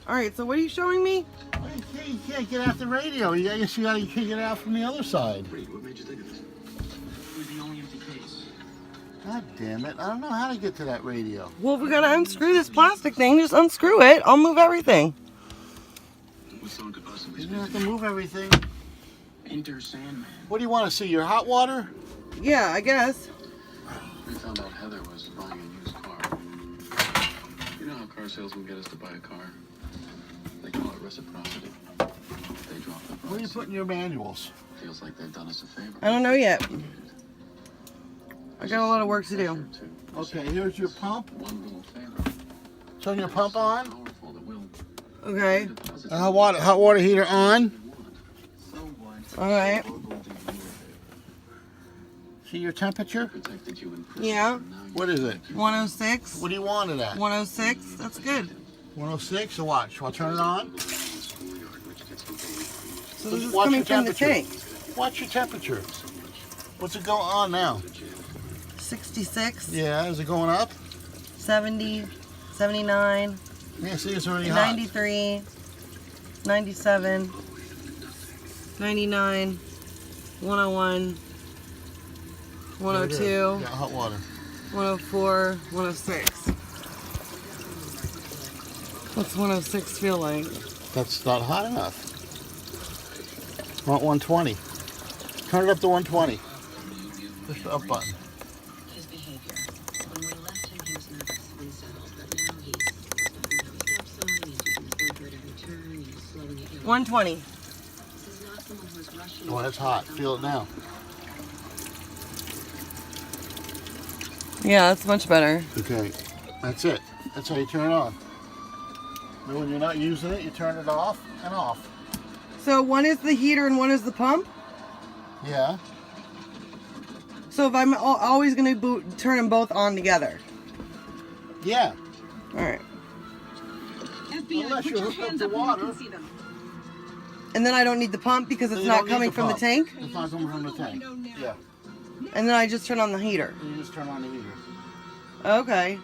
All right, so what are you showing me? You can't get out the radio. I guess you gotta get it out from the other side. Wait, what made you think of this? It was the only empty case. God damn it. I don't know how to get to that radio. Well, we gotta unscrew this plastic thing. Just unscrew it. I'll move everything. What song could possibly You be? don't have to move everything. Enter Sandman. What do you want to see? Your hot water? Yeah, I guess. We found out Heather was buying a used car. You know how car salesmen get us to buy a car? They call it reciprocity. They drop the price. What do you put in your manuals? Feels like they've done us a favor. I don't know yet. I got a lot of work to do. Okay, here's your pump. One little favor. Turn your pump on. Powerful that will Okay. Hot water heater on. All right. See your temperature? protected you in prison. Yeah. What is it? 106. What do you want it at? 106. That's good. 106? So watch. I'll turn it on. So this is Watch coming your from the temperature. tank. Watch your temperature. What's it going on now? 66. Yeah, is it going up? 70. 79. Yeah, see, it's already hot. 93. 97. 99. 101. 102. Yeah, hot water. 104. 106. What's 106 feel like? That's not hot enough. I want 120. Turn it up to 120. Push the up button. His behavior. When we left him, he was nervous and settled, but now he's stepping on the stop sign, he's using his blinker at every turn, he's slowing it down. 120. This is not someone who's rushing. Oh, that's hot. Feel it now. Yeah, that's much better. Okay, that's it. That's how you turn it on. And when you're not using it, you turn it off and off. So one is the heater and one is the pump? Yeah. So if I'm always going to turn them both on together? Yeah. All right. FBI, Unless put you're your hooked up hands to up when you water. can see them. And then I don't need the pump because it's You not don't need coming the from the pump. tank? It's not coming from the tank. Yeah. And then I just turn on the heater. You just turn on the heater. Okay.